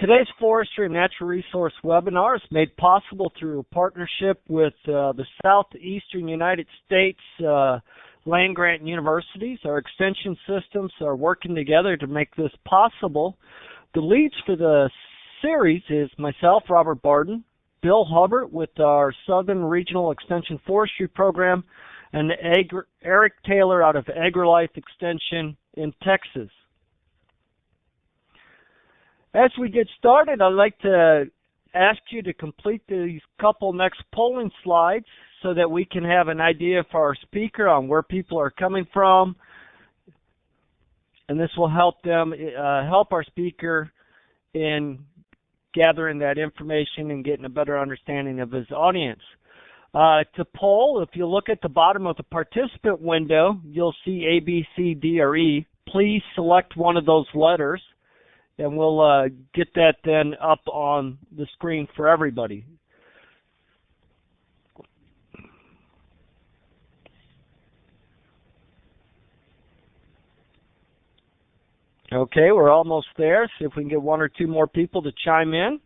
Today's Forestry and Natural Resource webinar is made possible through a partnership with the Southeastern United States land-grant universities. Our extension systems are working together to make this possible. The leads for the series is myself, Robert Barden, Bill Hubbard with our Southern Regional Extension Forestry Program, and Eric Taylor out of AgriLife Extension in Texas. As we get started, I'd like to ask you to complete these couple next polling slides so that we can have an idea for our speaker on where people are coming from, and this will help them help our speaker in gathering that information and getting a better understanding of his audience. To poll, if you look at the bottom of the participant window, you'll see A, B, C, D, or E. Please select one of those letters, and we'll get that then up on the screen for everybody. Okay, we're almost there. See if we can get one or two more people to chime in.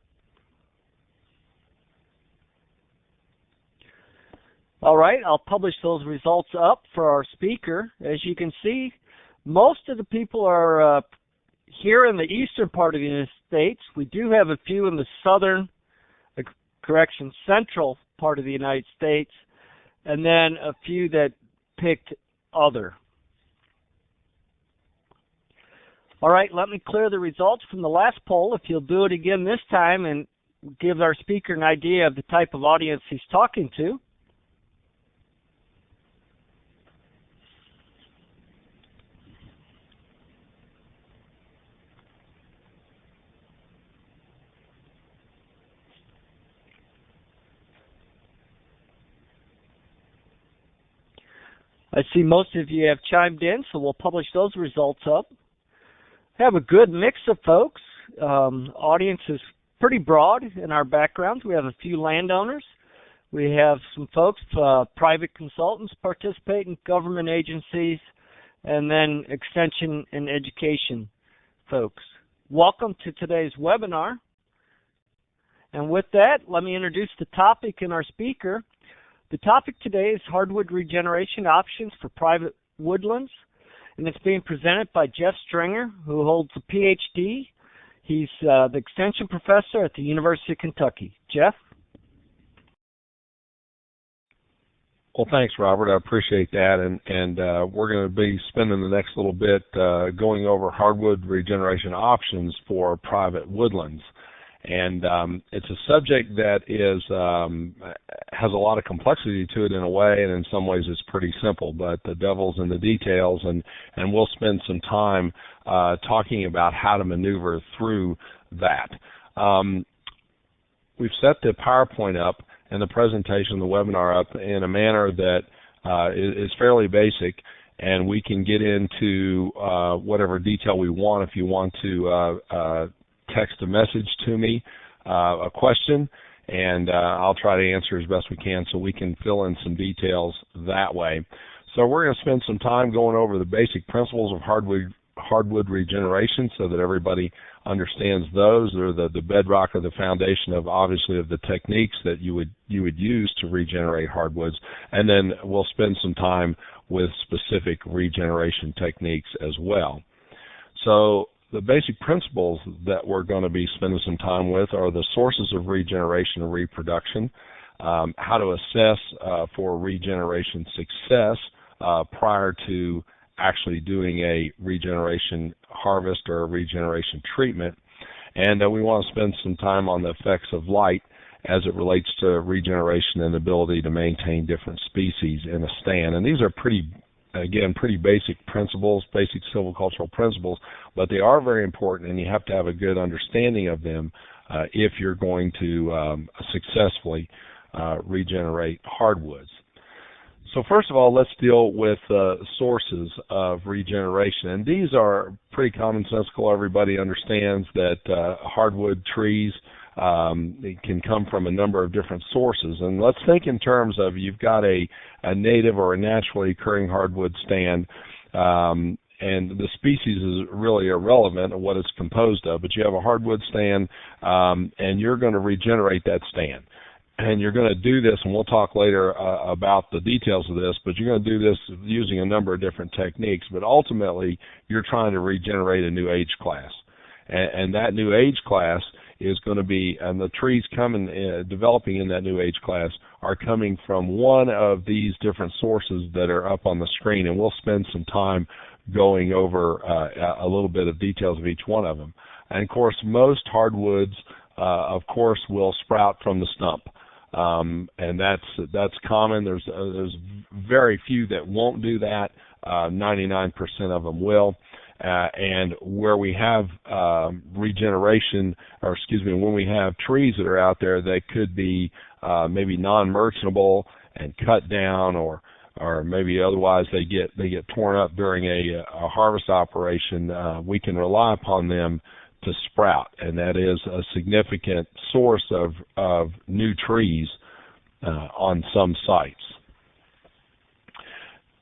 All right, I'll publish those results up for our speaker. As you can see, most of the people are here in the eastern part of the United States. We do have a few in the central part of the United States, and then a few that picked other. All right, let me clear the results from the last poll. If you'll do it again this time and give our speaker an idea of the type of audience he's talking to. I see most of you have chimed in, so we'll publish those results up. Have a good mix of folks. Audience is pretty broad in our backgrounds. We have a few landowners. We have some folks, private consultants participating, government agencies, and then extension and education folks. Welcome to today's webinar. And with that, let me introduce the topic and our speaker. The topic today is hardwood regeneration options for private woodlands, and it's being presented by Jeff Stringer, who holds a PhD. He's the extension professor at the University of Kentucky. Jeff? Well, thanks, Robert. I appreciate that, and we're going to be spending the next little bit going over hardwood regeneration options for private woodlands. And it's a subject that has a lot of complexity to it in a way, and in some ways it's pretty simple, but the devil's in the details, and we'll spend some time talking about how to maneuver through that. We've set the PowerPoint up and the presentation, the webinar up in a manner that is fairly basic, and we can get into whatever detail we want. If you want to text a message to me, a question, and I'll try to answer as best we can so we can fill in some details that way. So we're going to spend some time going over the basic principles of hardwood regeneration so that everybody understands those. They're the bedrock or the foundation of, obviously, of the techniques that you would use to regenerate hardwoods. And then we'll spend some time with specific regeneration techniques as well. So the basic principles that we're going to be spending some time with are the sources of regeneration and reproduction, how to assess for regeneration success prior to actually doing a regeneration harvest or a regeneration treatment, and we want to spend some time on the effects of light as it relates to regeneration and the ability to maintain different species in a stand. And these are pretty basic principles, basic silvicultural principles, but they are very important, and you have to have a good understanding of them if you're going to successfully regenerate hardwoods. So first of all, let's deal with sources of regeneration, and these are pretty commonsensical. Everybody understands that hardwood trees can come from a number of different sources, and let's think in terms of you've got a native or a naturally occurring hardwood stand and the species is really irrelevant of what it's composed of, but you have a hardwood stand, and you're going to regenerate that stand. And you're going to do this, and we'll talk later about the details of this, but you're going to do this using a number of different techniques, but ultimately you're trying to regenerate a new age class. And that new age class is going to be, and the trees coming, developing in that new age class are coming from one of these different sources that are up on the screen, and we'll spend some time going over a little bit of details of each one of them. And of course, most hardwoods, of course, will sprout from the stump. And that's common. There's very few that won't do that. 99% of them will. And where we have regeneration, or excuse me, when we have trees that are out there that could be maybe non-merchantable and cut down, or maybe otherwise they get torn up during a harvest operation, we can rely upon them to sprout, and that is a significant source of new trees on some sites.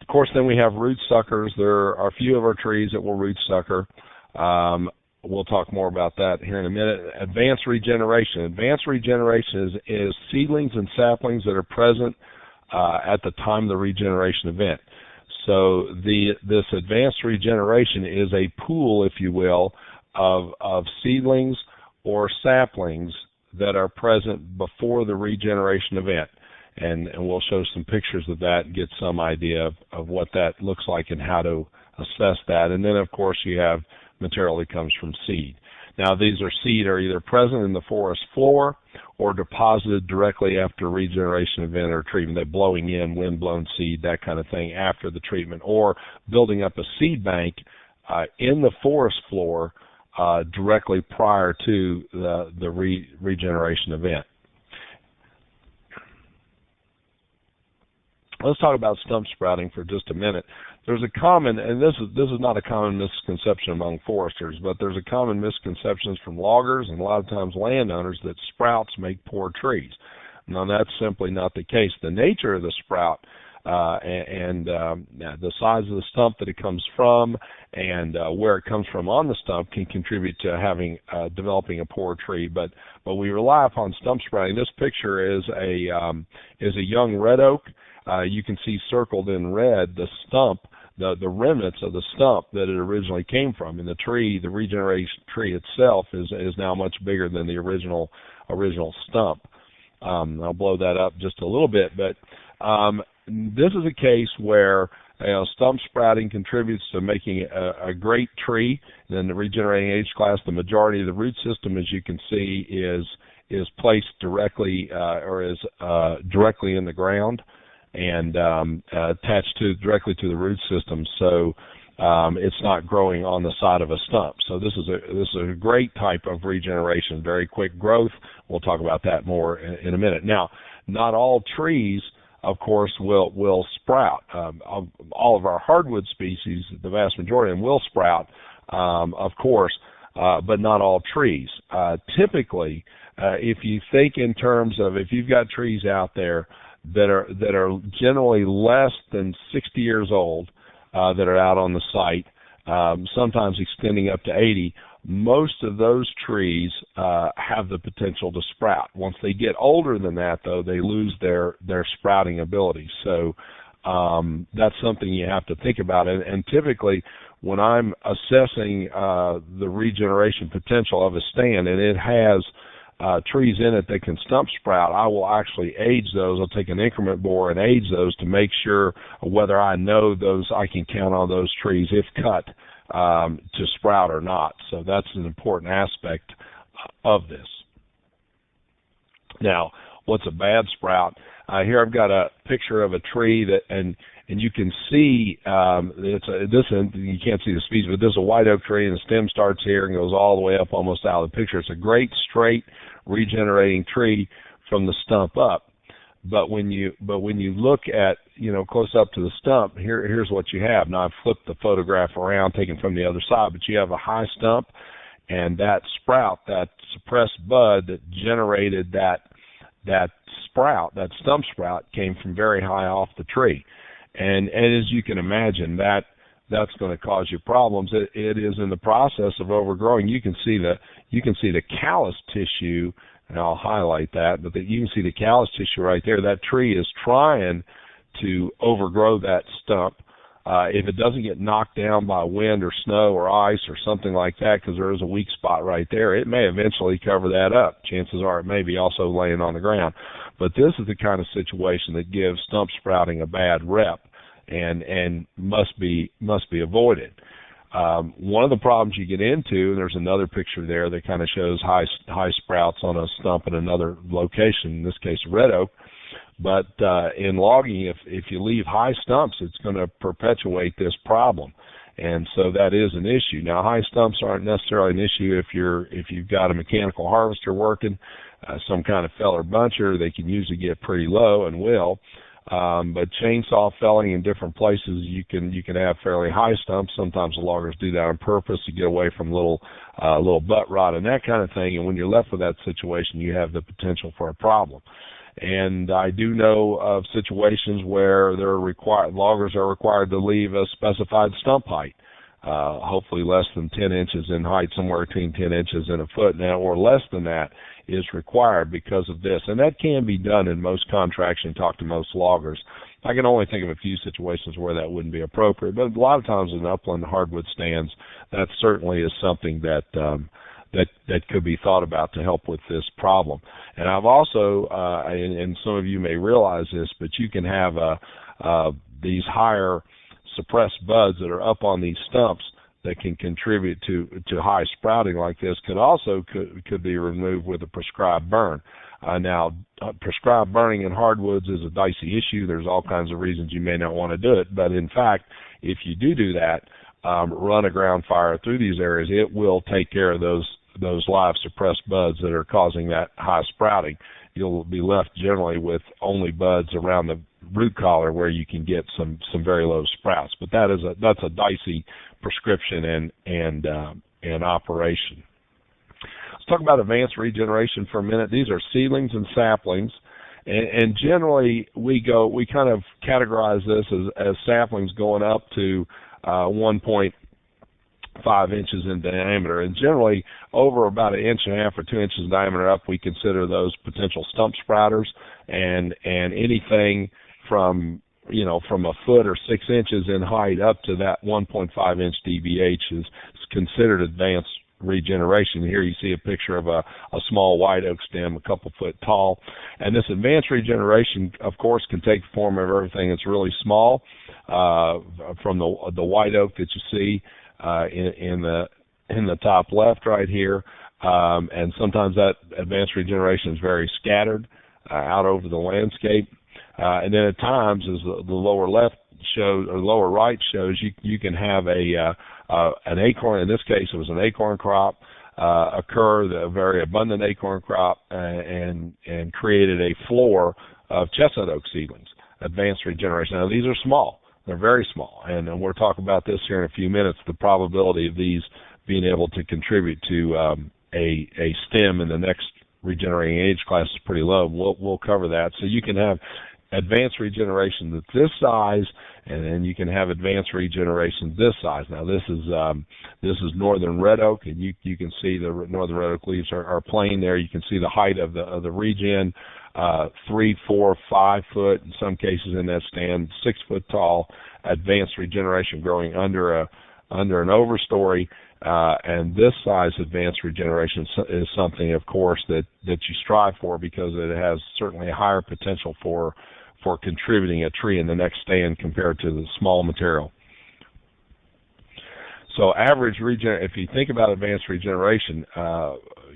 Of course, then we have root suckers. There are a few of our trees that will root sucker. We'll talk more about that here in a minute. Advanced regeneration. Advanced regeneration is seedlings and saplings that are present at the time of the regeneration event. So this advanced regeneration is a pool, if you will, of seedlings or saplings that are present before the regeneration event. And we'll show some pictures of that and get some idea of what that looks like and how to assess that. And then, of course, you have material that comes from seed. Now, these seed are either present in the forest floor or deposited directly after regeneration event or treatment. They're blowing in wind-blown seed, that kind of thing, after the treatment, or building up a seed bank in the forest floor directly prior to the regeneration event. Let's talk about stump sprouting for just a minute. There's a common, and this is not a common misconception among foresters, but there's a common misconception from loggers and a lot of times landowners that sprouts make poor trees. Now, that's simply not the case. The nature of the sprout and the size of the stump that it comes from and where it comes from on the stump can contribute to developing a poor tree. But we rely upon stump sprouting. This picture is a young red oak. You can see circled in red the stump, the remnants of the stump that it originally came from. And the tree, the regeneration tree itself, is now much bigger than the original stump. I'll blow that up just a little bit, but this is a case where stump sprouting contributes to making a great tree. And then the regenerating age class, the majority of the root system, as you can see, is placed directly or is directly in the ground and attached directly to the root system, so it's not growing on the side of a stump. So this is a great type of regeneration, very quick growth. We'll talk about that more in a minute. Now, not all trees, of course, will sprout. All of our hardwood species, the vast majority of them will sprout, of course, but not all trees. Typically, if you think in terms of, if you've got trees out there that are generally less than 60 years old that are out on the site, sometimes extending up to 80, most of those trees have the potential to sprout. Once they get older than that, though, they lose their sprouting ability. So that's something you have to think about. And typically, when I'm assessing the regeneration potential of a stand, and it has trees in it that can stump sprout, I will actually age those. I'll take an increment bore and age those to make sure whether I know those, I can count on those trees, if cut, to sprout or not. So that's an important aspect of this. Now, what's a bad sprout? Here I've got a picture of a tree that, and you can see you can't see the species, but this is a white oak tree, and the stem starts here and goes all the way up almost out of the picture. It's a great straight regenerating tree from the stump up. But when you look at, close up to the stump, here's what you have. Now I've flipped the photograph around, taken from the other side, but you have a high stump, and that sprout, that suppressed bud that generated that sprout, that stump sprout, came from very high off the tree. And as you can imagine, that that's going to cause you problems. It is in the process of overgrowing. You can see the callus tissue, and I'll highlight that, but you can see the callus tissue right there. That tree is trying to overgrow that stump. If it doesn't get knocked down by wind or snow or ice or something like that, because there is a weak spot right there, it may eventually cover that up. Chances are it may be also laying on the ground. But this is the kind of situation that gives stump sprouting a bad rep and must be avoided. One of the problems you get into, and there's another picture there that kind of shows high sprouts on a stump in another location, in this case red oak. But in logging, if you leave high stumps, it's going to perpetuate this problem, and so that is an issue. Now, high stumps aren't necessarily an issue if you've got a mechanical harvester working, some kind of feller buncher. They can usually get pretty low and will. But chainsaw felling in different places, you can have fairly high stumps. Sometimes the loggers do that on purpose to get away from little butt rot and that kind of thing. And when you're left with that situation, you have the potential for a problem. And I do know of situations where loggers are required to leave a specified stump height, hopefully less than 10 inches in height, somewhere between 10 inches and a foot now, or less than that is required because of this. And that can be done in most contracts and talk to most loggers. I can only think of a few situations where that wouldn't be appropriate, but a lot of times in upland hardwood stands, that certainly is something that could be thought about to help with this problem. And I've also, and some of you may realize this, but you can have these higher suppressed buds that are up on these stumps that can contribute to high sprouting like this could be removed with a prescribed burn. Now, prescribed burning in hardwoods is a dicey issue. There's all kinds of reasons you may not want to do it, but in fact, if you do that, run a ground fire through these areas, it will take care of those live suppressed buds that are causing that high sprouting. You'll be left generally with only buds around the root collar where you can get some very low sprouts. But that's a dicey prescription and operation. Let's talk about advanced regeneration for a minute. These are seedlings and saplings. And generally, we kind of categorize this as saplings going up to 1.5 inches in diameter, and generally over about 1.5 inches or 2 inches in diameter up, we consider those potential stump sprouters, and anything from a foot or 6 inches in height up to that 1.5 inch DBH is considered advanced regeneration. Here you see a picture of a small white oak stem a couple foot tall, and this advanced regeneration, of course, can take the form of everything that's really small, from the white oak that you see in the top left right here, and sometimes that advanced regeneration is very scattered out over the landscape, and then at times, as the lower left shows or lower right shows, you can have an acorn. In this case, it was an acorn crop occur, the very abundant acorn crop, and created a floor of chestnut oak seedlings. Advanced regeneration. Now these are small. They're very small, and we'll talk about this here in a few minutes. The probability of these being able to contribute to a stem in the next regenerating age class is pretty low. We'll cover that. So you can have advanced regeneration that's this size, and then you can have advanced regeneration this size. Now this is northern red oak, and you can see the northern red oak leaves are plain there. You can see the height of the regen, 3, 4, 5 foot, in some cases in that stand, 6 foot tall. Advanced regeneration growing under an overstory, and this size advanced regeneration is something, of course, that you strive for, because it has certainly a higher potential for contributing a tree in the next stand compared to the small material. So if you think about advanced regeneration,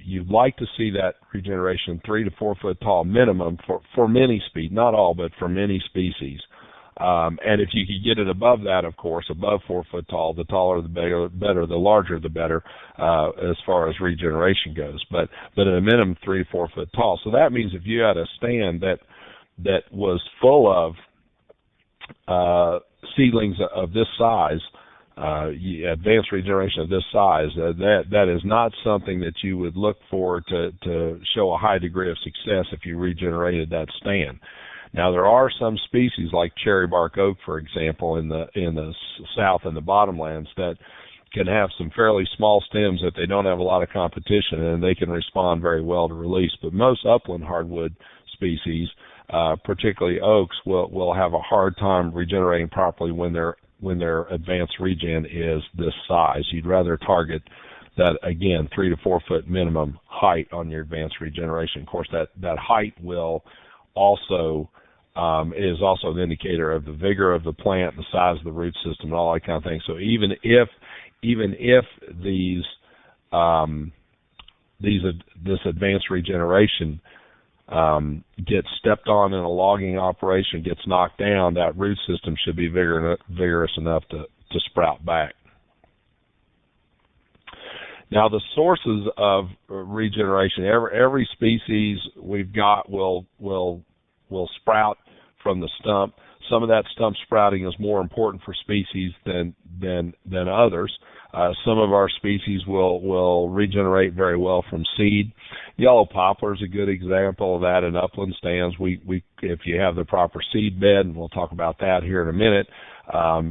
you'd like to see that regeneration 3 to 4 foot tall minimum for many species, not all, but for many species. And if you could get it above that, of course, above 4 foot tall, the taller the better, the larger the better, as far as regeneration goes. But at a minimum 3 to 4 foot tall. So that means if you had a stand that was full of seedlings of this size, advanced regeneration of this size, that is not something that you would look for to show a high degree of success if you regenerated that stand. Now there are some species like cherry bark oak, for example, in the south and the bottomlands that can have some fairly small stems that they don't have a lot of competition, and they can respond very well to release. But most upland hardwood species, particularly oaks, will have a hard time regenerating properly when their advanced regen is this size. You'd rather target that, again, 3 to 4 foot minimum height on your advanced regeneration. Of course, that height will also is also an indicator of the vigor of the plant, the size of the root system, and all that kind of thing. So even if this advanced regeneration gets stepped on in a logging operation, gets knocked down, that root system should be vigorous enough to sprout back. Now, the sources of regeneration, every species we've got will sprout from the stump. Some of that stump sprouting is more important for species than others. Some of our species will regenerate very well from seed. Yellow poplar is a good example of that in upland stands. If you have the proper seed bed, and we'll talk about that here in a minute,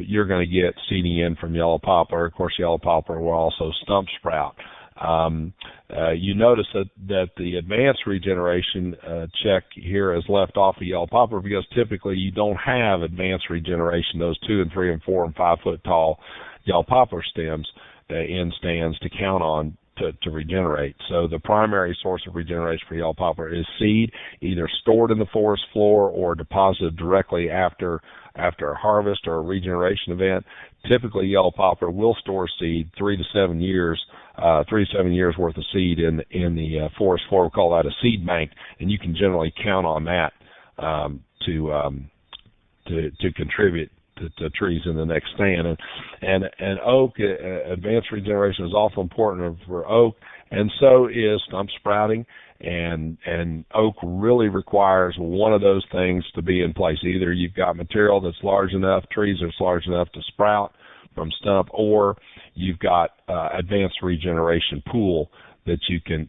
you're going to get seeding in from yellow poplar. Of course, yellow poplar will also stump sprout. You notice that the advanced regeneration check here is left off of yellow poplar because typically you don't have advanced regeneration, those 2 and 3 and 4 and 5 foot tall yellow poplar stems in stands to count on to regenerate. So the primary source of regeneration for yellow poplar is seed, either stored in the forest floor or deposited directly after a harvest or a regeneration event. Typically, yellow poplar will store seed 3 to 7 years worth of seed in the forest floor. We call that a seed bank, and you can generally count on that to contribute to trees in the next stand. And oak, advanced regeneration is also important for oak, and so is stump sprouting. And oak really requires one of those things to be in place. Either you've got material that's large enough, trees that's large enough to sprout from stump, or you've got advanced regeneration pool that you can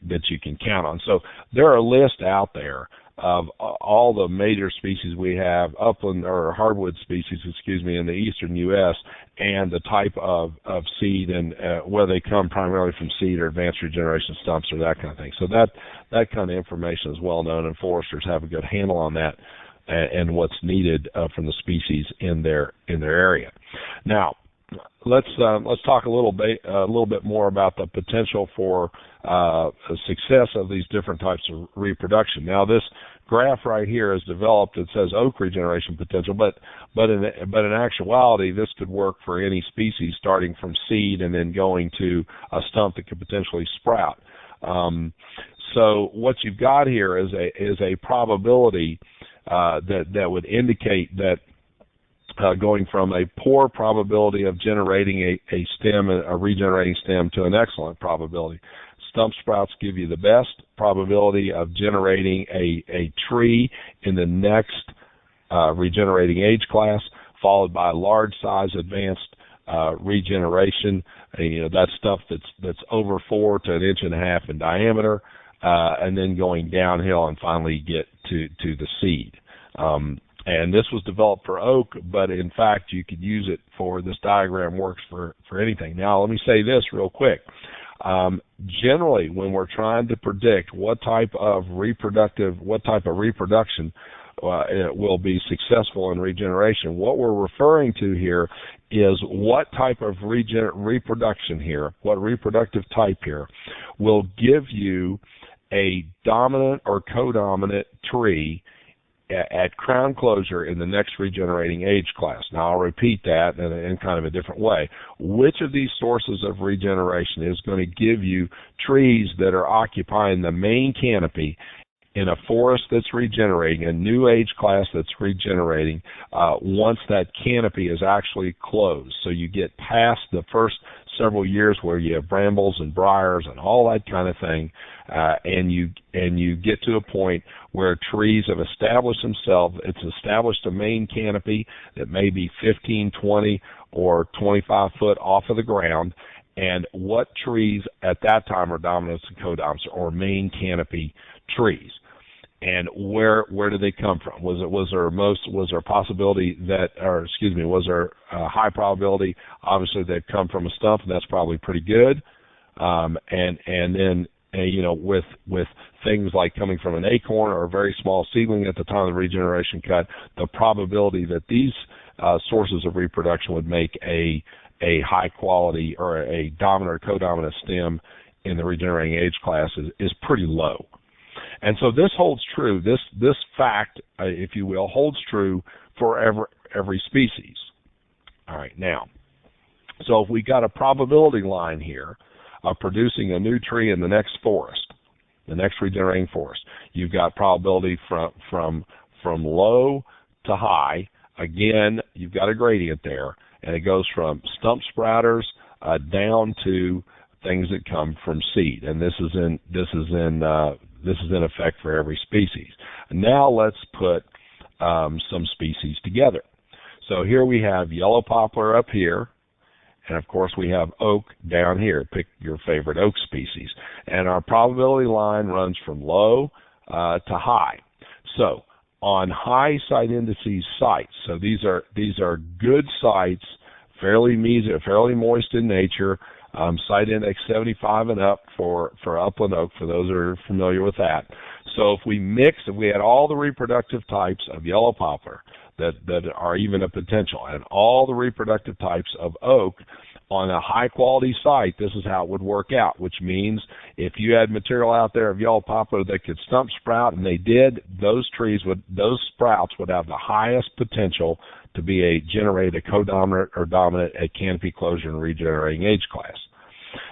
count on. So there are lists out there of all the major species we have, upland or hardwood species, in the eastern U.S., and the type of seed and whether they come primarily from seed or advanced regeneration stumps or that kind of thing. So that kind of information is well known, and foresters have a good handle on that and what's needed from the species in their area. Now, let's talk a little bit more about the potential for success of these different types of reproduction. Now, this graph right here is developed. It says oak regeneration potential, but in actuality, this could work for any species, starting from seed and then going to a stump that could potentially sprout. So what you've got here is a probability that would indicate that. Going from a poor probability of generating a regenerating stem to an excellent probability. Stump sprouts give you the best probability of generating a tree in the next regenerating age class, followed by large size advanced regeneration. That stuff that's over 4 to 1.5 inches in diameter, and then going downhill and finally get to the seed. And this was developed for oak, but in fact you could use it for, this diagram works for anything. Now let me say this real quick. Generally, when we're trying to predict what type of reproduction will be successful in regeneration, what we're referring to here is what type of reproduction here, what reproductive type here will give you a dominant or codominant tree at crown closure in the next regenerating age class. Now, I'll repeat that in kind of a different way. Which of these sources of regeneration is going to give you trees that are occupying the main canopy in a forest that's regenerating, a new age class that's regenerating, once that canopy is actually closed? So you get past the first several years where you have brambles and briars and all that kind of thing, and you get to a point where trees have established themselves. It's established a main canopy that may be 15, 20, or 25 foot off of the ground, and what trees at that time are dominants and codominants or main canopy trees. And where did they come from? Was there a possibility that, or excuse me, was there a high probability? Obviously, they've come from a stump, and that's probably pretty good. And then with things like coming from an acorn or a very small seedling at the time of the regeneration cut, the probability that these sources of reproduction would make a high quality or a dominant or codominant stem in the regenerating age class is pretty low. And so this holds true, this fact, if you will, holds true for every species. All right, now, so if we got a probability line here of producing a new tree in the next forest, the next regenerating forest, you've got probability from low to high. Again, you've got a gradient there, and it goes from stump sprouters down to things that come from seed, and this is in effect for every species. Now let's put some species together. So here we have yellow poplar up here, and of course we have oak down here. Pick your favorite oak species. And our probability line runs from low to high. So on high site indices sites, so these are good sites, fairly moist in nature, site index 75 and up for upland oak, for those who are familiar with that. So if we had all the reproductive types of yellow poplar that are even a potential, and all the reproductive types of oak on a high quality site, this is how it would work out, which means if you had material out there of yellow poplar that could stump sprout, and they did, those sprouts would have the highest potential to generate a codominant or dominant at canopy closure and regenerating age class.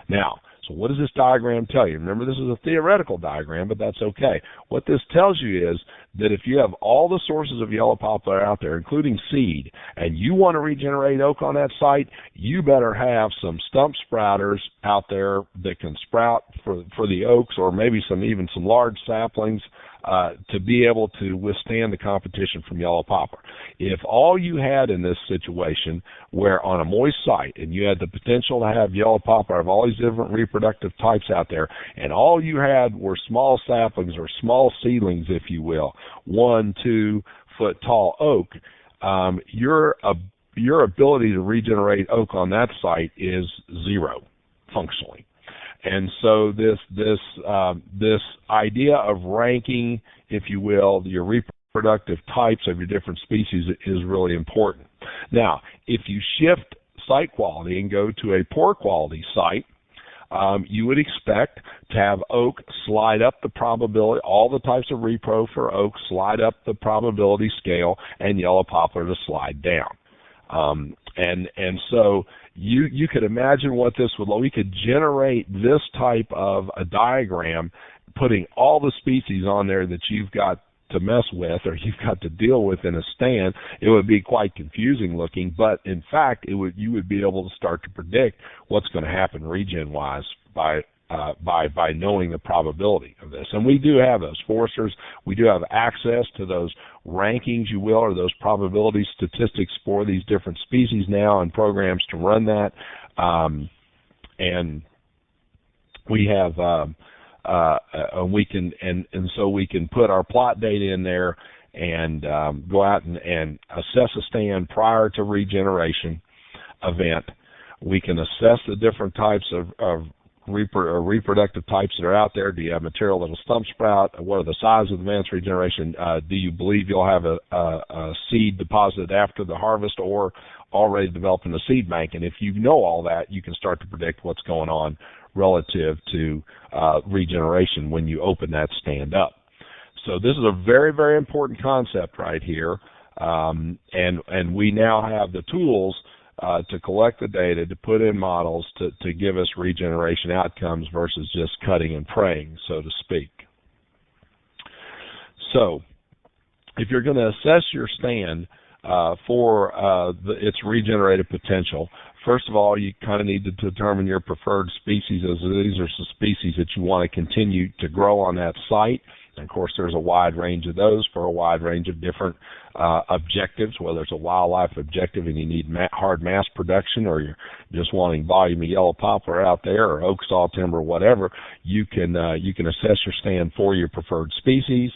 Now, so what does this diagram tell you? Remember, this is a theoretical diagram, but that's okay. What this tells you is that if you have all the sources of yellow poplar out there, including seed, and you want to regenerate oak on that site, you better have some stump sprouters out there that can sprout for the oaks, or maybe even some large saplings to be able to withstand the competition from yellow poplar. If all you had in this situation, where on a moist site, and you had the potential to have yellow poplar of all these different reproductive types out there, and all you had were small saplings or small seedlings, if you will, 1-2 foot tall oak, your ability to regenerate oak on that site is zero functionally. And so this idea of ranking, if you will, your reproductive types of your different species is really important. Now, if you shift site quality and go to a poor quality site, you would expect to have oak slide up the probability, all the types of repro for oak slide up the probability scale, and yellow poplar to slide down. And so you could imagine what this would look. We could generate this type of a diagram, putting all the species on there that you've got to mess with or you've got to deal with in a stand. It would be quite confusing looking, but in fact, you would be able to start to predict what's going to happen regen-wise by knowing the probability of this. And we do have those foresters. We do have access to those rankings, you will, or those probability statistics for these different species now, and programs to run that. And we have so we can put our plot data in there and go out and assess a stand prior to regeneration event. We can assess the different types of reproductive types that are out there. Do you have material that will stump sprout? What are the size of advanced regeneration? Do you believe you'll have a seed deposited after the harvest or already developed in the seed bank? And if you know all that, you can start to predict what's going on relative to regeneration when you open that stand up. So this is a very, very important concept right here, and we now have the tools to collect the data, to put in models to give us regeneration outcomes versus just cutting and praying, so to speak. So if you're going to assess your stand for its regenerative potential, first of all, you kind of need to determine your preferred species, as these are some species that you want to continue to grow on that site. And of course, there's a wide range of those for a wide range of different objectives, whether it's a wildlife objective and you need hard mass production, or you're just wanting volume of yellow poplar out there, or oak saw timber, whatever. You can assess your stand for your preferred species.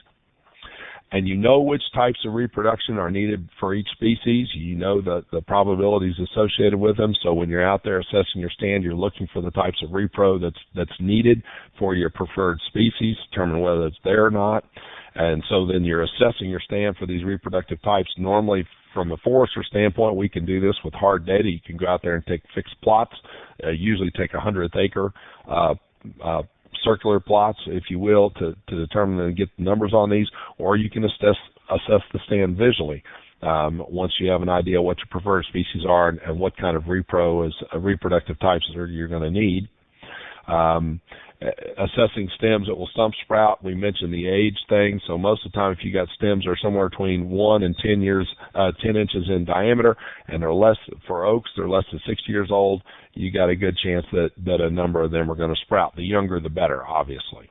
and you know which types of reproduction are needed for each species. You know the probabilities associated with them. So when you're out there assessing your stand, you're looking for the types of repro that's needed for your preferred species, determine whether it's there or not. And so then you're assessing your stand for these reproductive types. Normally, from a forester standpoint, we can do this with hard data. You can go out there and take fixed plots, usually take a 100th acre circular plots, if you will, to determine and get the numbers on these, or you can assess the stand visually. Once you have an idea what your preferred species are and what kind of reproductive types you're going to need. Assessing stems that will stump sprout, we mentioned the age thing. So most of the time, if you got stems that are somewhere between 1 and 10 inches in diameter, and they're less for oaks, they're less than 60 years old, you got a good chance that a number of them are going to sprout. The younger, the better, obviously.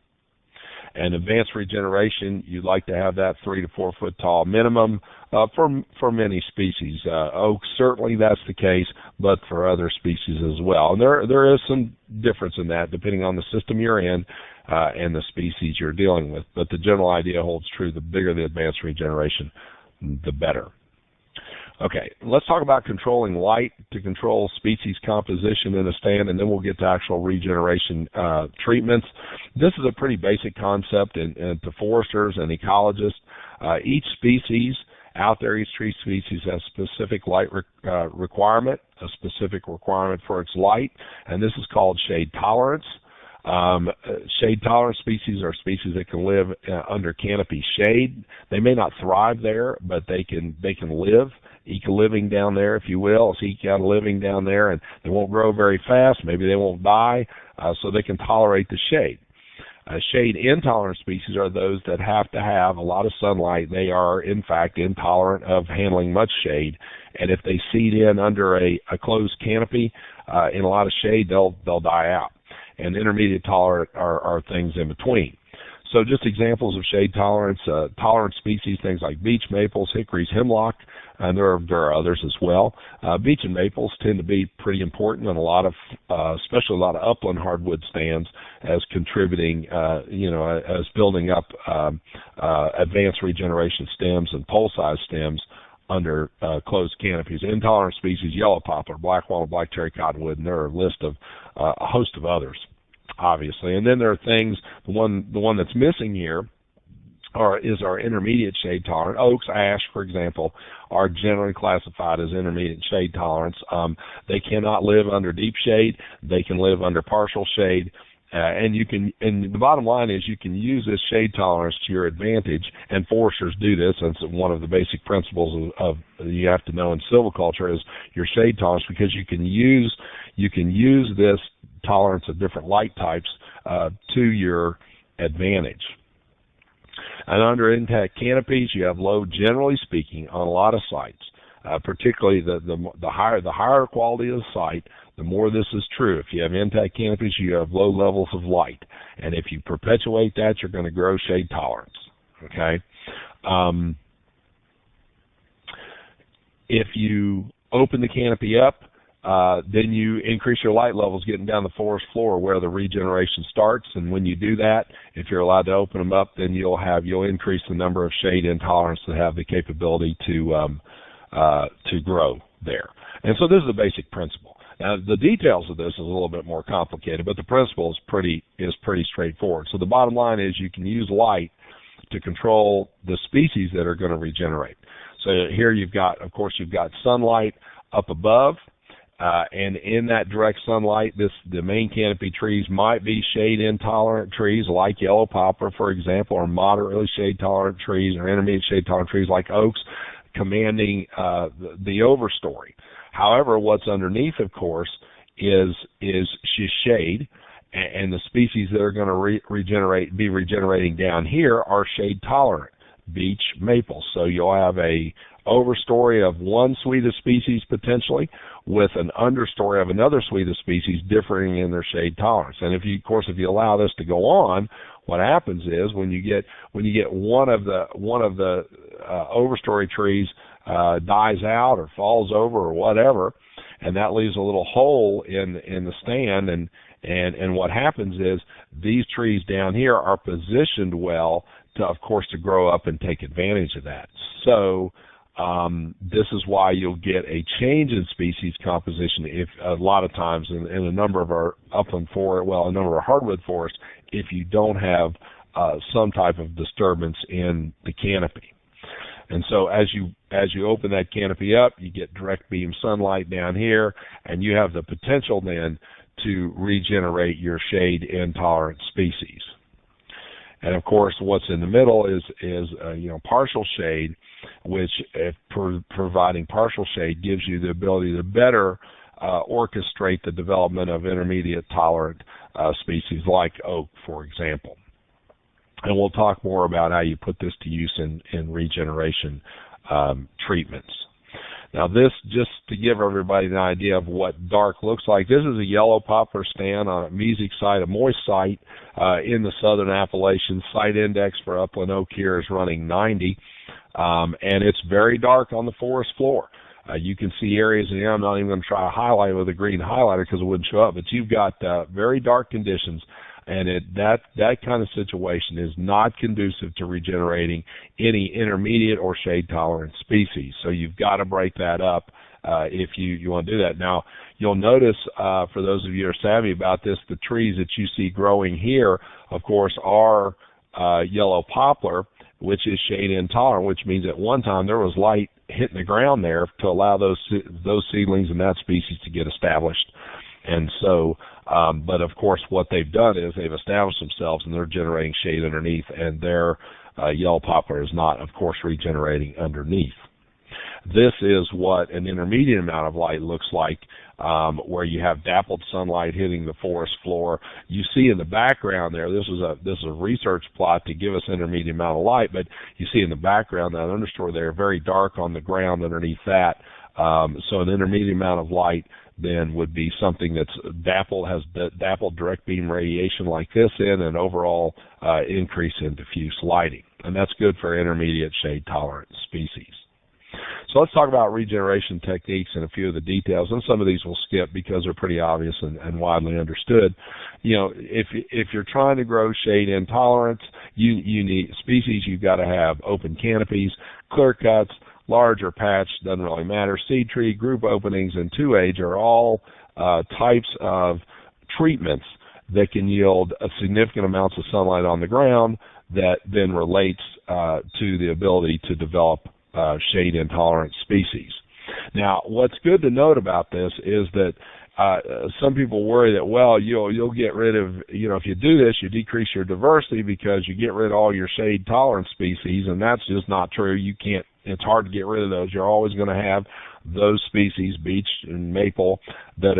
And advanced regeneration, you'd like to have that 3 to 4 foot tall minimum for many species. Oaks, certainly that's the case, but for other species as well. And there is some difference in that depending on the system you're in and the species you're dealing with. But the general idea holds true. The bigger the advanced regeneration, the better. Okay, let's talk about controlling light to control species composition in a stand, and then we'll get to actual regeneration treatments. This is a pretty basic concept to foresters and ecologists. Each species out there, each tree species has a specific light requirement, a specific requirement for its light, and this is called shade tolerance. Shade tolerant species are species that can live under canopy shade. They may not thrive there, but they can live, eke a living down there, if you will. So eke out a living down there, and they won't grow very fast. Maybe they won't die, so they can tolerate the shade. Shade intolerant species are those that have to have a lot of sunlight. They are, in fact, intolerant of handling much shade, and if they seed in under a closed canopy in a lot of shade, they'll die out. And intermediate tolerant are things in between. So just examples of shade tolerance, tolerant species, things like beech maples, hickories, hemlock, and there are others as well. Beech and maples tend to be pretty important in a lot of, especially a lot of upland hardwood stands as contributing, as building up advanced regeneration stems and pole-sized stems under closed canopies. Intolerant species, yellow poplar, black walnut, black cherry cottonwood, and there are a list of a host of others, obviously. And then there are things, the one that's missing here is our intermediate shade tolerant. Oaks, ash, for example, are generally classified as intermediate shade tolerance. They cannot live under deep shade. They can live under partial shade. And the bottom line is you can use this shade tolerance to your advantage, and foresters do this. That's one of the basic principles of you have to know in silviculture is your shade tolerance, because you can use this tolerance of different light types to your advantage. And under intact canopies, you have low, generally speaking, on a lot of sites. Particularly the higher quality of the site, the more this is true. If you have intact canopies, you have low levels of light, and if you perpetuate that, you're going to grow shade tolerance. Okay. If you open the canopy up, then you increase your light levels getting down the forest floor where the regeneration starts. And when you do that, if you're allowed to open them up, then you'll increase the number of shade intolerants that have the capability to grow there. And so this is a basic principle. Now, the details of this is a little bit more complicated, but the principle is pretty straightforward. So the bottom line is you can use light to control the species that are going to regenerate. So here you've got sunlight up above, and in that direct sunlight, the main canopy trees might be shade intolerant trees like yellow poplar, for example, or moderately shade tolerant trees, or intermediate shade tolerant trees like oaks, commanding the overstory. However, what's underneath, of course, is shade, and the species that are going to be regenerating down here are shade tolerant, beech, maple. So you'll have a overstory of one suite of species potentially with an understory of another suite of species differing in their shade tolerance. And if you allow this to go on, what happens is when you get one of the overstory trees dies out or falls over or whatever, and that leaves a little hole in the stand, and what happens is these trees down here are positioned well of course, to grow up and take advantage of that. So this is why you'll get a change in species composition if a lot of times in a number of our upland forest, well, a number of our hardwood forests, if you don't have some type of disturbance in the canopy. And so as you open that canopy up, you get direct beam sunlight down here, and you have the potential then to regenerate your shade intolerant species. And of course, what's in the middle is partial shade, which providing partial shade gives you the ability to better orchestrate the development of intermediate tolerant species like oak, for example. And we'll talk more about how you put this to use in regeneration treatments. Now this, just to give everybody an idea of what dark looks like, this is a yellow poplar stand on a mesic site, a moist site in the southern Appalachians. Site index for upland oak here is running 90, and it's very dark on the forest floor. You can see areas in here. I'm not even going to try to highlight with a green highlighter because it wouldn't show up, but you've got very dark conditions. And that kind of situation is not conducive to regenerating any intermediate or shade-tolerant species. So you've got to break that up if you want to do that. Now, you'll notice, for those of you who are savvy about this, the trees that you see growing here, of course, are yellow poplar, which is shade-intolerant, which means at one time there was light hitting the ground there to allow those seedlings and that species to get established. And so, but of course, what they've done is they've established themselves and they're generating shade underneath, and their yellow poplar is not, of course, regenerating underneath. This is what an intermediate amount of light looks like, where you have dappled sunlight hitting the forest floor. You see in the background there, this is a research plot to give us intermediate amount of light, but you see in the background that understory there, very dark on the ground underneath that. So an intermediate amount of light then would be something that's has dappled direct beam radiation like this in an overall increase in diffuse lighting. And that's good for intermediate shade tolerant species. So let's talk about regeneration techniques and a few of the details, and some of these we'll skip because they're pretty obvious and widely understood. You know, if you're trying to grow shade intolerance, you need species, you've got to have open canopies, clear cuts, large or patch, doesn't really matter. Seed tree, group openings, and 2-age are all types of treatments that can yield a significant amounts of sunlight on the ground that then relates to the ability to develop shade-intolerant species. Now, what's good to note about this is that some people worry that, well, you'll get rid of, if you do this, you decrease your diversity because you get rid of all your shade-tolerant species, and that's just not true. You can't. It's hard to get rid of those. You're always going to have those species, beech and maple, that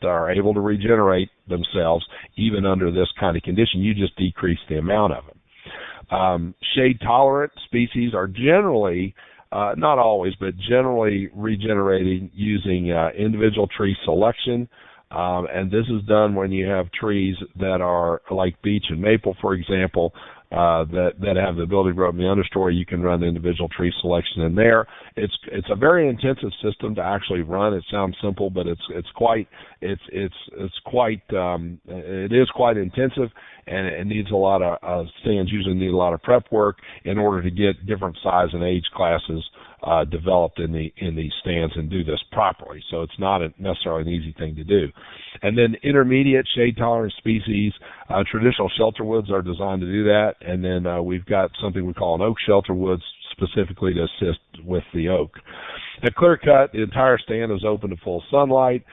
are able to regenerate themselves even under this kind of condition. You just decrease the amount of them. Shade-tolerant species are generally, not always, but generally regenerating using individual tree selection. And this is done when you have trees that are like beech and maple, for example, that have the ability to grow up in the understory. You can run individual tree selection in there. It's a very intensive system to actually run. It sounds simple, but it is quite intensive, and it needs a lot of stands. Usually need a lot of prep work in order to get different size and age classes developed in these stands and do this properly. So it's not necessarily an easy thing to do. And then intermediate shade tolerant species, traditional shelter woods are designed to do that. And then we've got something we call an oak shelter woods specifically to assist with the oak. At clear cut, the entire stand is open to full sunlight.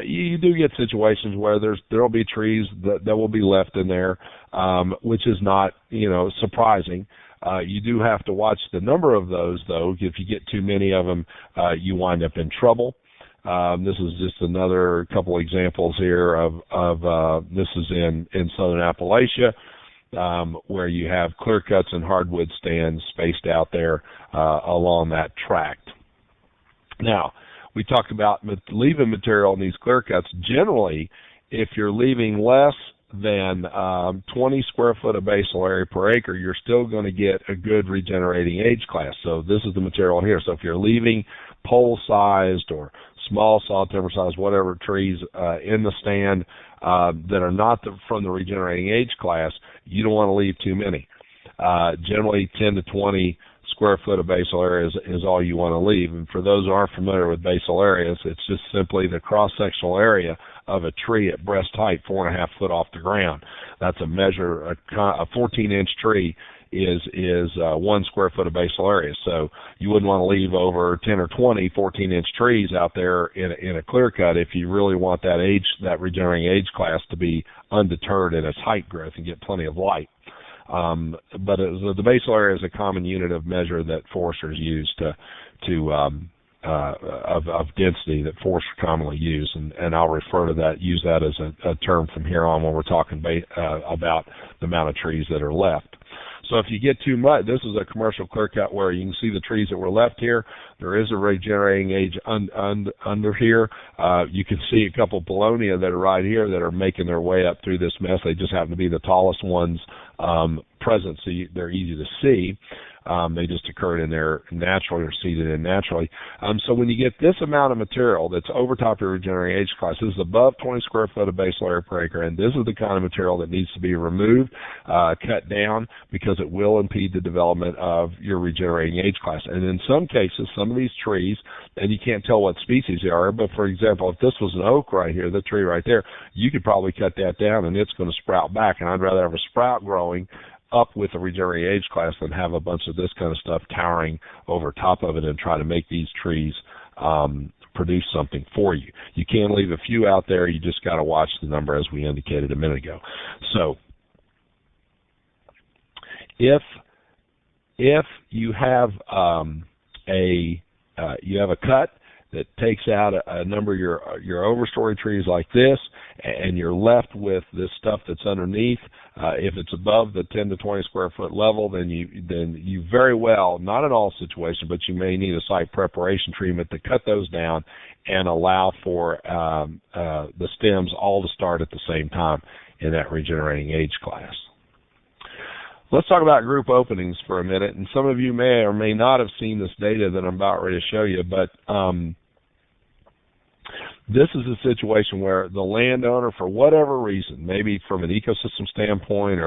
You do get situations where there will be trees that will be left in there, which is not surprising. You do have to watch the number of those, though. If you get too many of them, you wind up in trouble. This is just another couple examples here of this is in southern Appalachia, where you have clear cuts and hardwood stands spaced out there along that tract. Now, we talked about leaving material in these clear cuts. Generally, if you're leaving less than 20 square foot of basal area per acre, you're still going to get a good regenerating age class. So this is the material here. So if you're leaving pole-sized or small solid timber size, whatever trees in the stand that are not from the regenerating age class, you don't want to leave too many. Generally 10 to 20 square foot of basal area is all you want to leave. And for those who aren't familiar with basal areas, it's just simply the cross-sectional area of a tree at breast height, 4.5 foot off the ground. That's a measure. A 14-inch tree is 1 square foot of basal area. So you wouldn't want to leave over 10 or 20 14-inch trees out there in a clear cut if you really want that regenerating age class to be undeterred in its height growth and get plenty of light. But the basal area is a common unit of measure that foresters use of density that foresters commonly use, and I'll refer to that, use that as a term from here on when we're talking about the amount of trees that are left. So if you get too much, this is a commercial clear cut where you can see the trees that were left here. There is a regenerating age under here. You can see a couple Paulownia that are right here that are making their way up through this mess. They just happen to be the tallest ones present, so they're easy to see. They just occurred in there naturally or seeded in naturally. So when you get this amount of material that's over top your regenerating age class, this is above 20 square foot of basal area per acre, and this is the kind of material that needs to be removed, cut down, because it will impede the development of your regenerating age class. And in some cases, some of these trees, and you can't tell what species they are, but for example, if this was an oak right here, the tree right there, you could probably cut that down and it's going to sprout back, and I'd rather have a sprout growing up with a regenerating age class than have a bunch of this kind of stuff towering over top of it and try to make these trees produce something for you. You can leave a few out there, you just got to watch the number as we indicated a minute ago. So if you have a cut that takes out a number of your overstory trees like this, and you're left with this stuff that's underneath. If it's above the 10 to 20 square foot level, then you very well, not in all situations, but you may need a site preparation treatment to cut those down and allow for the stems all to start at the same time in that regenerating age class. Let's talk about group openings for a minute, and some of you may or may not have seen this data that I'm about ready to show you, but this is a situation where the landowner, for whatever reason, maybe from an ecosystem standpoint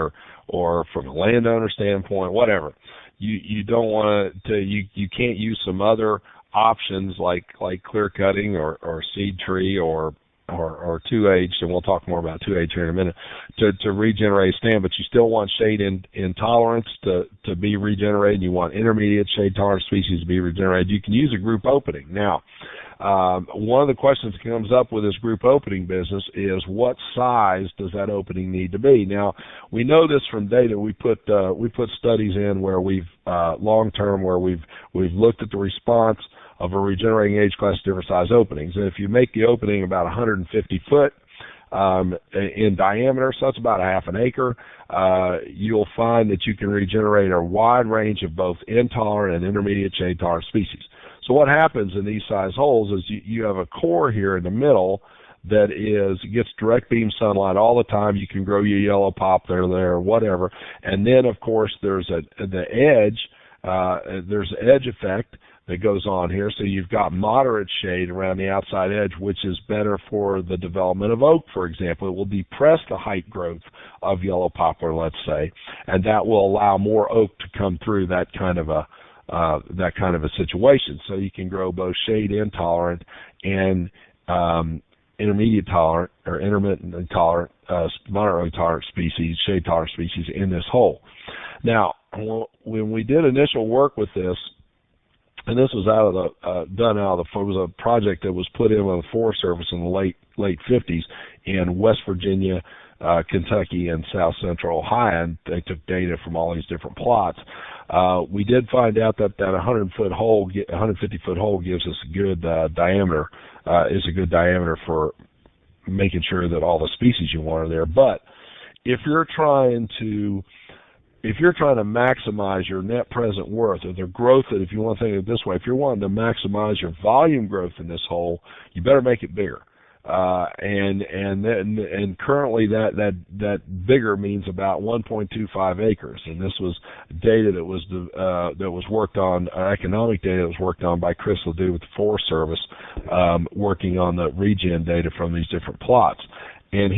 or from a landowner standpoint, whatever, you don't want to, you can't use some other options like clear cutting or seed tree or 2-aged, and we'll talk more about 2-aged here in a minute, to regenerate stand, but you still want shade intolerance to be regenerated. You want intermediate shade tolerant species to be regenerated. You can use a group opening. Now, one of the questions that comes up with this group opening business is what size does that opening need to be? Now, we know this from data. We put studies in where we've long term where we've looked at the response of a regenerating age class different size openings. And if you make the opening about 150 foot in diameter, so that's about a half an acre, you'll find that you can regenerate a wide range of both intolerant and intermediate shade tolerant species. So what happens in these size holes is you have a core here in the middle that gets direct beam sunlight all the time. You can grow your yellow pop there, whatever. And then, of course, there's the edge. There's an edge effect that goes on here, so you've got moderate shade around the outside edge, which is better for the development of oak, for example. It will depress the height growth of yellow poplar, let's say, and that will allow more oak to come through that kind of a situation. So you can grow both shade intolerant and intermediate tolerant or intermittent intolerant, moderately tolerant species, shade tolerant species in this hole. Now, when we did initial work with this, and this was done out of it was a project that was put in by the Forest Service in the late 50s in West Virginia, Kentucky, and South Central Ohio, and they took data from all these different plots. We did find out that 150-foot hole gives us a good diameter, is a good diameter for making sure that all the species you want are there. But if you're trying to maximize your net present worth, or the growth, that if you want to think of it this way, if you're wanting to maximize your volume growth in this hole, you better make it bigger. And currently that bigger means about 1.25 acres, and this was data that was worked on, economic data that was worked on by Chris Ledoux with the Forest Service, working on the regen data from these different plots. And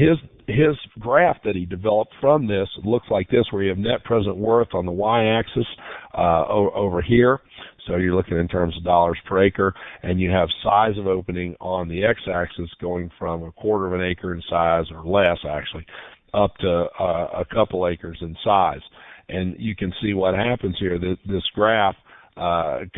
his graph that he developed from this looks like this, where you have net present worth on the y-axis over here. So you're looking in terms of dollars per acre, and you have size of opening on the x-axis going from a quarter of an acre in size, or less actually, up to a couple acres in size. And you can see what happens here. This graph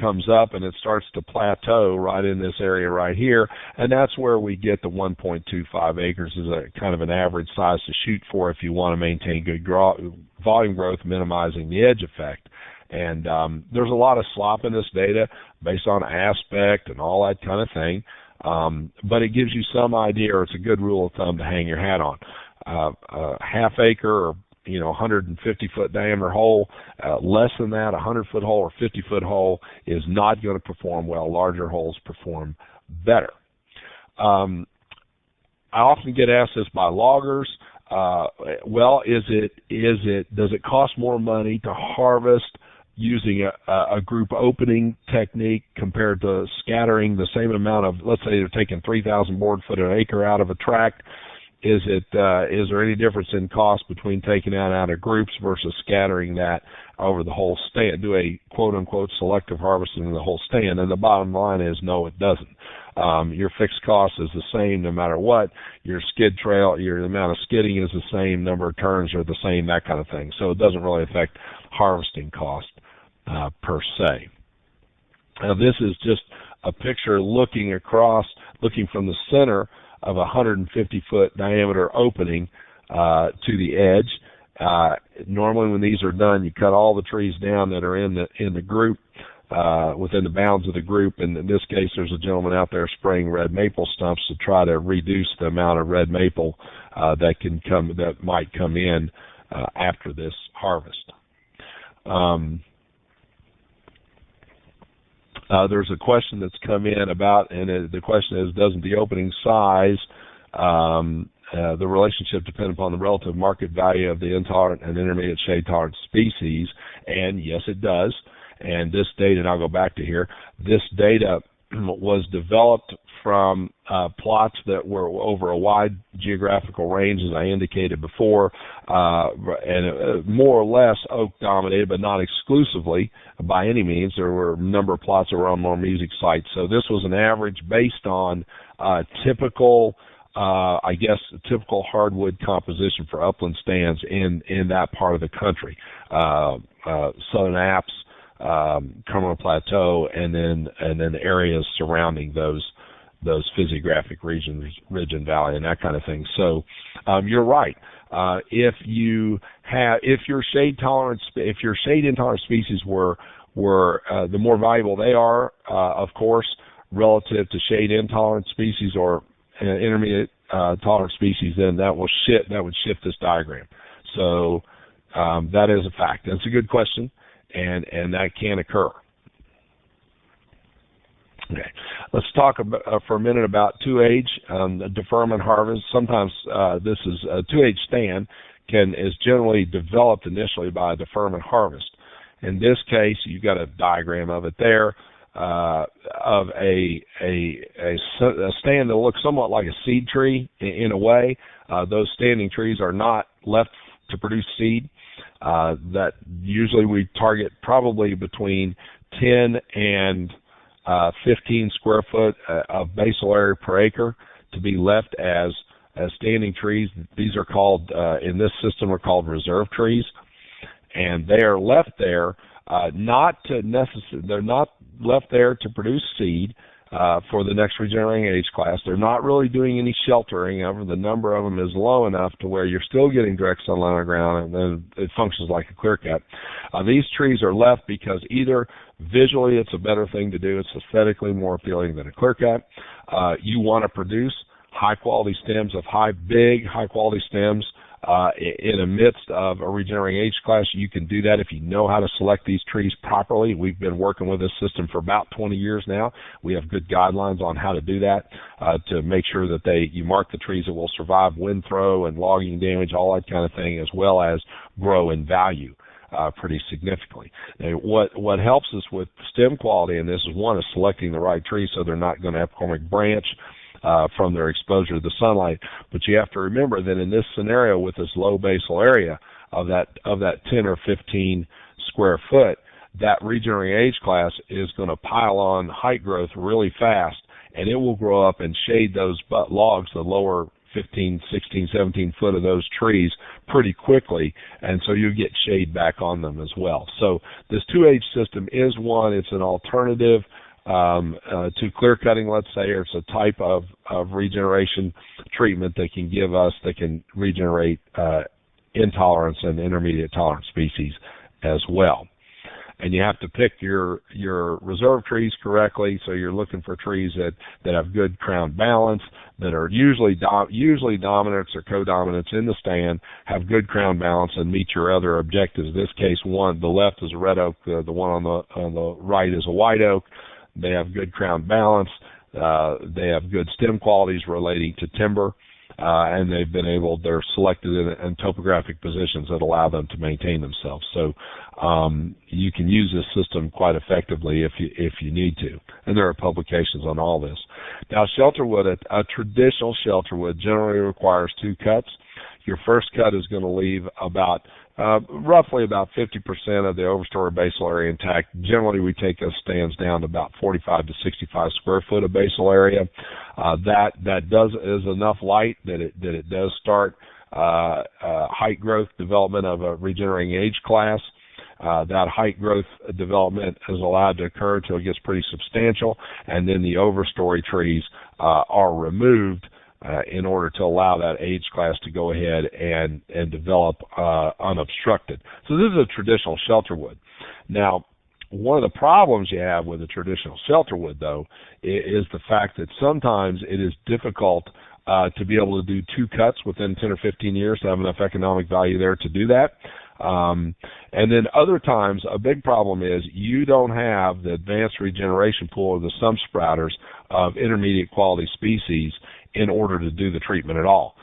comes up and it starts to plateau right in this area right here, and that's where we get the 1.25 acres as a kind of an average size to shoot for if you want to maintain good volume growth, minimizing the edge effect. And there's a lot of slop in this data based on aspect and all that kind of thing, but it gives you some idea, or it's a good rule of thumb to hang your hat on. A half acre, or 150-foot diameter hole, less than that, a 100-foot hole or 50-foot hole is not going to perform well. Larger holes perform better. I often get asked this by loggers. Well, does it cost more money to harvest using a group opening technique compared to scattering the same amount of, let's say they're taking 3,000 board foot an acre out of a tract? Is there any difference in cost between taking that out of groups versus scattering that over the whole stand, do a quote-unquote selective harvesting of the whole stand? And the bottom line is, no, it doesn't. Your fixed cost is the same no matter what. Your skid trail, your amount of skidding is the same, number of turns are the same, that kind of thing. So it doesn't really affect harvesting cost per se. Now, this is just a picture looking from the center of a 150-foot diameter opening to the edge. Normally, when these are done, you cut all the trees down that are in the group, within the bounds of the group. And in this case, there's a gentleman out there spraying red maple stumps to try to reduce the amount of red maple that might come in after this harvest. There's a question that's come in about, and the question is, doesn't the opening size, the relationship depend upon the relative market value of the intolerant and intermediate shade-tolerant species? And yes, it does. And this data, and I'll go back to here, this data was developed from plots that were over a wide geographical range, as I indicated before, and more or less oak dominated, but not exclusively by any means. There were a number of plots that were on more music sites. So this was an average based on typical hardwood composition for upland stands in that part of the country. Southern Alps, Cumberland Plateau, and then the areas surrounding those physiographic regions, Ridge and Valley, and that kind of thing. So you're right. If your shade intolerant species were the more valuable they are, of course, relative to shade intolerant species or intermediate tolerant species, then that would shift this diagram. So that is a fact. That's a good question. And that can occur. Okay, let's talk for a minute about 2-age deferment harvest. Sometimes this is a 2-age stand is generally developed initially by a deferment harvest. In this case, you've got a diagram of it there of a stand that looks somewhat like a seed tree in a way. Those standing trees are not left to produce seed. That usually we target probably between 10 and 15 square foot of basal area per acre to be left as standing trees. These are called, in this system, are called reserve trees, and they are left there they're not left there to produce seed for the next regenerating age class. They're not really doing any sheltering. However, the number of them is low enough to where you're still getting direct sunlight on the ground, and then it functions like a clear cut. These trees are left because either visually it's a better thing to do, it's aesthetically more appealing than a clear cut. You want to produce high-quality stems of high-quality stems in the midst of a regenerating age class. You can do that if you know how to select these trees properly. We've been working with this system for about 20 years now. We have good guidelines on how to do that to make sure that you mark the trees that will survive wind throw and logging damage, all that kind of thing, as well as grow in value pretty significantly. Now, what helps us with stem quality in this is, one, is selecting the right tree so they're not going to epichromtic branch from their exposure to the sunlight. But you have to remember that in this scenario with this low basal area of that 10 or 15 square foot, that regenerating age class is going to pile on height growth really fast, and it will grow up and shade those logs, the lower 15, 16, 17 foot of those trees pretty quickly, and so you get shade back on them as well. So this 2H system is one. It's an alternative to clear cutting, let's say, or it's a type of regeneration treatment that can regenerate intolerance and intermediate tolerant species as well. And you have to pick your reserve trees correctly, so you're looking for trees that have good crown balance, that are usually dominants or co-dominants in the stand, have good crown balance, and meet your other objectives. In this case, the left is a red oak, the one on the right is a white oak. They have good crown balance. They have good stem qualities relating to timber, and they're selected in topographic positions that allow them to maintain themselves. So you can use this system quite effectively if you need to. And there are publications on all this. Now, shelterwood, a traditional shelterwood generally requires 2 cuts. Your first cut is going to leave roughly about 50% of the overstory basal area intact. Generally, we take those stands down to about 45 to 65 square foot of basal area. That is enough light that it does start height growth development of a regenerating age class. That height growth development is allowed to occur until it gets pretty substantial, and then the overstory trees are removed in order to allow that age class to go ahead and develop unobstructed. So this is a traditional shelterwood. Now, one of the problems you have with a traditional shelterwood, though, is the fact that sometimes it is difficult to be able to do 2 cuts within 10 or 15 years to have enough economic value there to do that. And then other times, a big problem is you don't have the advanced regeneration pool or the stump sprouters of intermediate quality species in order to do the treatment at all.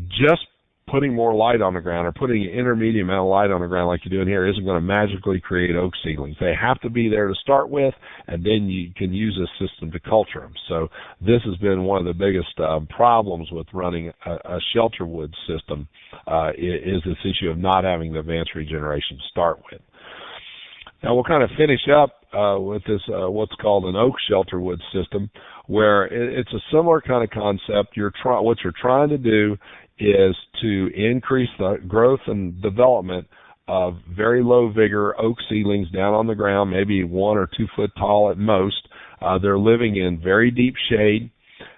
Just putting more light on the ground or putting an intermediate amount of light on the ground like you're doing here isn't going to magically create oak seedlings. They have to be there to start with, and then you can use this system to culture them. So this has been one of the biggest problems with running a shelterwood system is this issue of not having the advanced regeneration to start with. Now we'll kind of finish up with this what's called an oak shelterwood system, where it's a similar kind of concept. What you're trying to do is to increase the growth and development of very low vigor oak seedlings down on the ground, maybe 1 or 2 foot tall at most. They're living in very deep shade,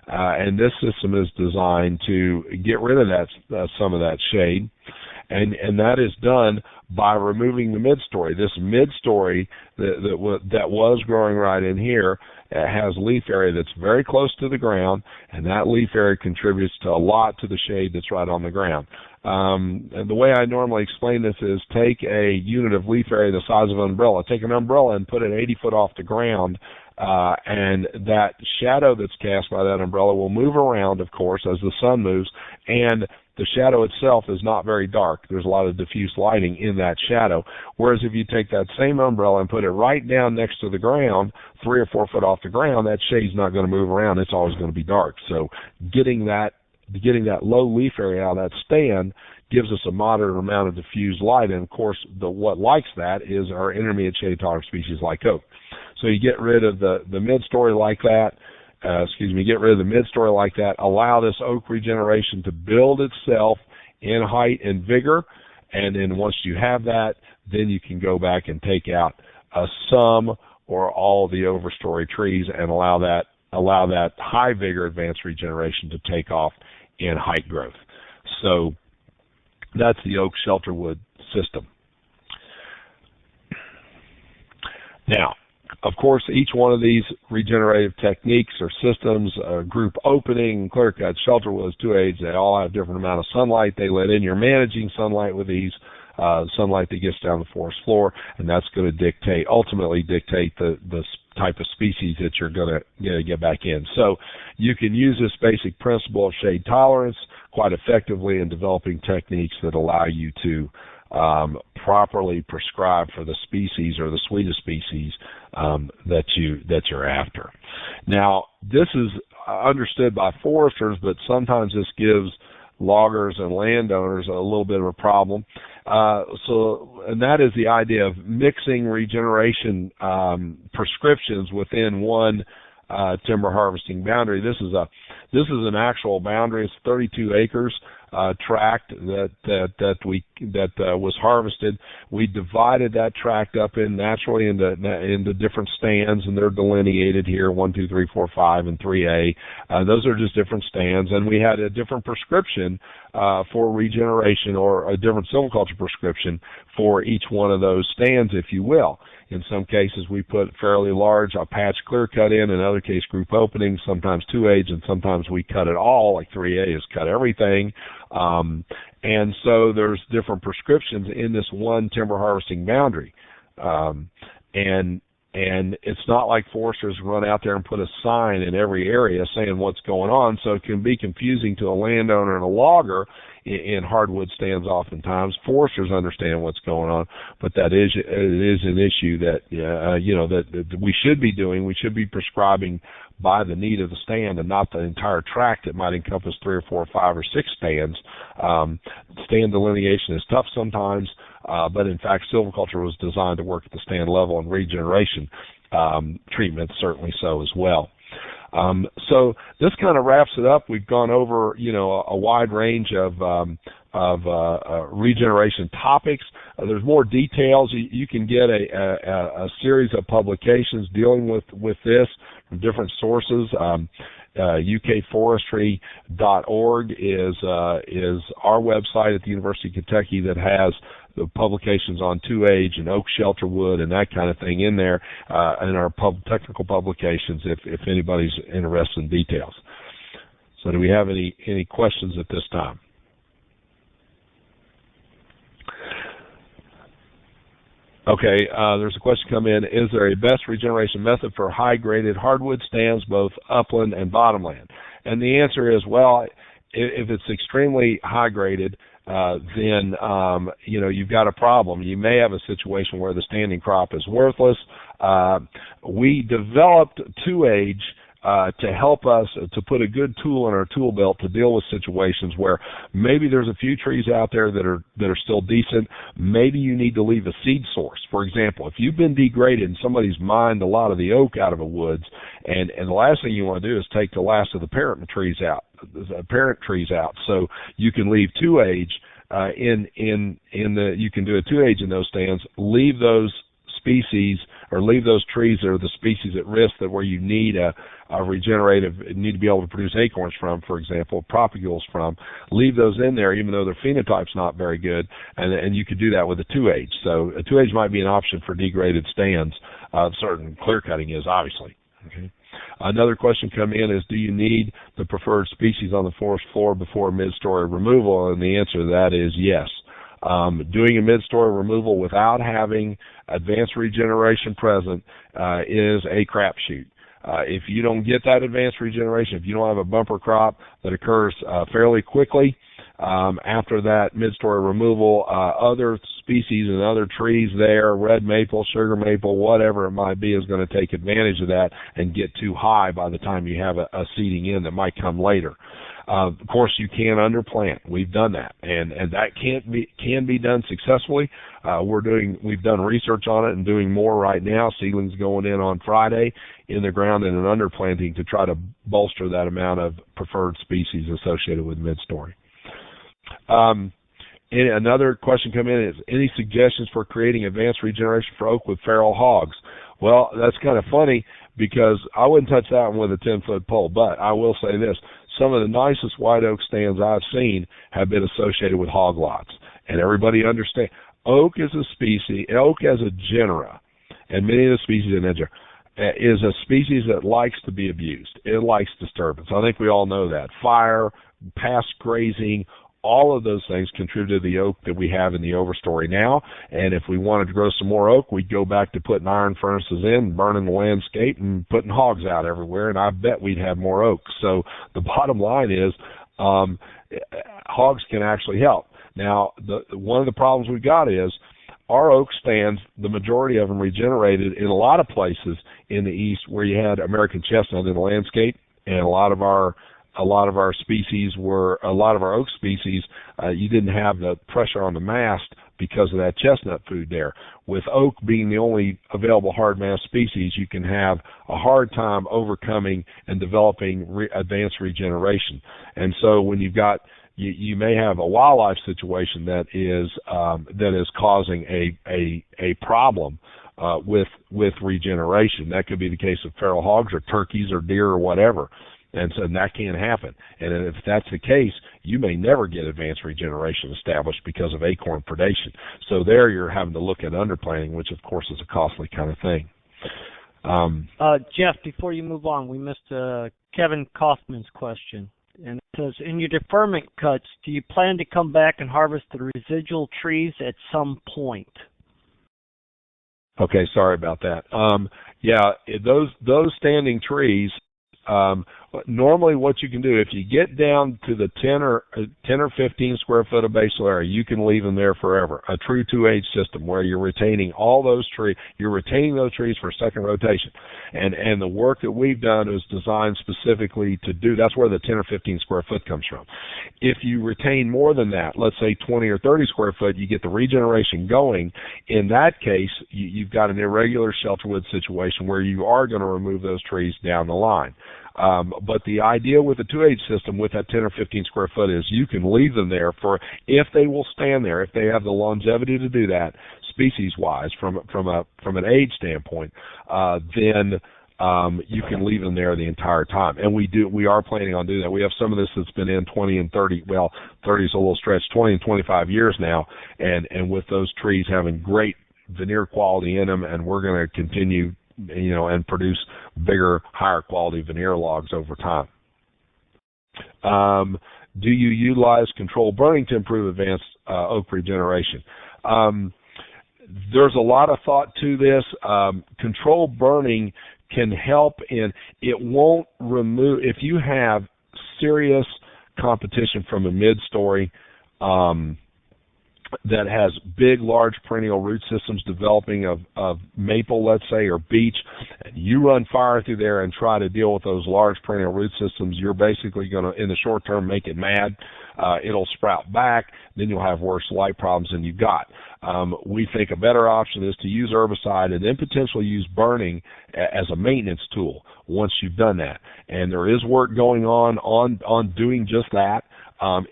and this system is designed to get rid of some of that shade. And that is done by removing the midstory. This midstory that was growing right in here has leaf area that's very close to the ground, and that leaf area contributes to a lot to the shade that's right on the ground. And the way I normally explain this is take a unit of leaf area the size of an umbrella. Take an umbrella and put it 80 foot off the ground, and that shadow that's cast by that umbrella will move around, of course, as the sun moves, and the shadow itself is not very dark. There's a lot of diffuse lighting in that shadow. Whereas if you take that same umbrella and put it right down next to the ground, 3 or 4 foot off the ground, that shade's not going to move around. It's always going to be dark. So getting that low leaf area out of that stand gives us a moderate amount of diffused light. And of course, what likes that is our intermediate shade tolerant species like oak. So you get rid of the mid-story like that. Get rid of the mid-story like that, allow this oak regeneration to build itself in height and vigor, and then once you have that, then you can go back and take out some or all the overstory trees and allow that high vigor advanced regeneration to take off in height growth. So that's the oak shelterwood system. Now, of course, each one of these regenerative techniques or systems, group opening, clear cut, shelterwoods, 2H, they all have different amount of sunlight they let in. You're managing sunlight with these, sunlight that gets down the forest floor, and that's going to ultimately dictate the type of species that you're going to get back in. So you can use this basic principle of shade tolerance quite effectively in developing techniques that allow you to properly prescribe for the species or the suite of species that you're after. Now, this is understood by foresters, but sometimes this gives loggers and landowners a little bit of a problem. And that is the idea of mixing regeneration prescriptions within one timber harvesting boundary. This is an actual boundary. It's 32 acres tract that was harvested. We divided that tract up naturally into different stands, and they're delineated here: 1, 2, 3, 4, 5, and 3A. Those are just different stands, and we had a different prescription for regeneration, or a different silviculture prescription for each one of those stands, if you will. In some cases, we put fairly large patch clear cut in other case group openings, sometimes 2Age, and sometimes we cut it all, like 3A is cut everything. And so there's different prescriptions in this one timber harvesting boundary. And it's not like foresters run out there and put a sign in every area saying what's going on, so it can be confusing to a landowner and a logger in hardwood stands oftentimes. Foresters understand what's going on, but it is an issue that that we should be doing. We should be prescribing by the need of the stand and not the entire tract that might encompass 3 or 4 or 5 or 6 stands. Stand delineation is tough sometimes, but in fact silviculture was designed to work at the stand level, and regeneration treatment certainly so as well. So this kind of wraps it up. We've gone over, a wide range of regeneration topics. There's more details. You can get a series of publications dealing with this from different sources. ukforestry.org is our website at the University of Kentucky that has the publications on 2Age and oak shelter wood and that kind of thing in there, and our technical publications if anybody's interested in details. So do we have any questions at this time? Okay, there's a question come in. Is there a best regeneration method for high-graded hardwood stands, both upland and bottomland? And the answer is, well, if it's extremely high-graded, then you've got a problem. You may have a situation where the standing crop is worthless. We developed 2Age to help us to put a good tool in our tool belt to deal with situations where maybe there's a few trees out there that are still decent. Maybe you need to leave a seed source. For example, if you've been degraded and somebody's mined a lot of the oak out of a woods, and the last thing you want to do is take the last of the parent trees out. So you can leave 2Age you can do a 2Age in those stands. Leave those species, or leave those trees that are the species at risk, that where you need a regenerative, need to be able to produce acorns from, for example, propagules from. Leave those in there, even though their phenotype's not very good, and you could do that with a 2Age. So a 2Age might be an option for degraded stands. Certain clear cutting is, obviously. Okay. Another question come in is, do you need the preferred species on the forest floor before mid-story removal? And the answer to that is yes. Doing a mid-story removal without having advanced regeneration present is a crapshoot. If you don't get that advanced regeneration, if you don't have a bumper crop that occurs fairly quickly after that mid-story removal, other species and other trees there, red maple, sugar maple, whatever it might be, is going to take advantage of that and get too high by the time you have a seeding in that might come later. Of course, you can underplant. We've done that, and that can be done successfully. We've done research on it and doing more right now. Seedlings going in on Friday in the ground and an underplanting to try to bolster that amount of preferred species associated with mid-story. Another question come in is, any suggestions for creating advanced regeneration for oak with feral hogs? Well, that's kind of funny because I wouldn't touch that one with a 10-foot pole, but I will say this. Some of the nicest white oak stands I've seen have been associated with hog lots. And everybody understands, oak is a species, oak as a genera, and many of the species in that genera, is a species that likes to be abused. It likes disturbance. I think we all know that. Fire, past grazing, all of those things contribute to the oak that we have in the overstory now. And if we wanted to grow some more oak, we'd go back to putting iron furnaces in, burning the landscape, and putting hogs out everywhere, and I bet we'd have more oak. So the bottom line is hogs can actually help. Now, one of the problems we've got is our oak stands, the majority of them regenerated in a lot of places in the east where you had American chestnut in the landscape, and a lot of our species were, a lot of our oak species, you didn't have the pressure on the mast because of that chestnut food there. With oak being the only available hard mast species, you can have a hard time overcoming and developing advanced regeneration. And so when you've got, you may have a wildlife situation that is causing a problem with regeneration. That could be the case of feral hogs or turkeys or deer or whatever. And so that can't happen. And if that's the case, you may never get advanced regeneration established because of acorn predation. So there you're having to look at underplanting, which of course is a costly kind of thing. Jeff, before you move on, we missed Kevin Kaufman's question. And it says, in your deferment cuts, do you plan to come back and harvest the residual trees at some point? Okay, sorry about that. Yeah, those standing trees, normally what you can do, if you get down to the 10 or 15 square foot of basal area, you can leave them there forever. A true 2H system where you're retaining all those trees, you're retaining those trees for second rotation. And the work that we've done is designed specifically to do, that's where the 10 or 15 square foot comes from. If you retain more than that, let's say 20 or 30 square foot, you get the regeneration going. In that case, you've got an irregular shelterwood situation where you are going to remove those trees down the line. But the idea with the 2H system with that 10 or 15 square foot is you can leave them there for, if they will stand there, if they have the longevity to do that, species-wise, from an age standpoint, then you can leave them there the entire time. And we are planning on doing that. We have some of this that's been in 20 and 30, well, 30 is a little stretched, 20 and 25 years now, and with those trees having great veneer quality in them, and we're going to continue, and produce bigger, higher quality veneer logs over time. Do you utilize controlled burning to improve advanced oak regeneration? There's a lot of thought to this. Controlled burning can help it won't remove, if you have serious competition from a mid-story that has big, large perennial root systems developing of maple, let's say, or beech, and you run fire through there and try to deal with those large perennial root systems, you're basically going to, in the short term, make it mad. It'll sprout back, then you'll have worse light problems than you've got. We think a better option is to use herbicide and then potentially use burning as a maintenance tool once you've done that. And there is work going on doing just that.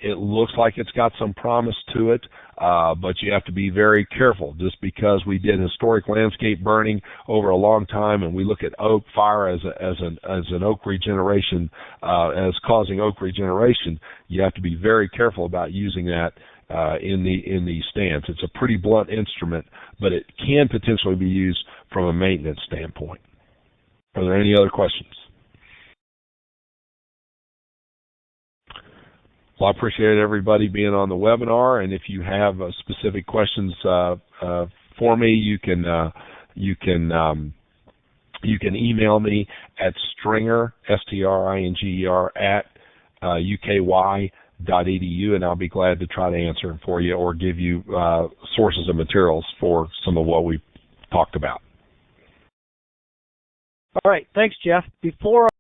It looks like it's got some promise to it, but you have to be very careful. Just because we did historic landscape burning over a long time, and we look at oak fire as an oak regeneration, as causing oak regeneration, you have to be very careful about using that in these stands. It's a pretty blunt instrument, but it can potentially be used from a maintenance standpoint. Are there any other questions? Well, I appreciate everybody being on the webinar, and if you have specific questions for me, you can email me at stringer, STRINGER, at uky.edu, and I'll be glad to try to answer them for you or give you sources of materials for some of what we've talked about. All right, thanks, Jeff. Before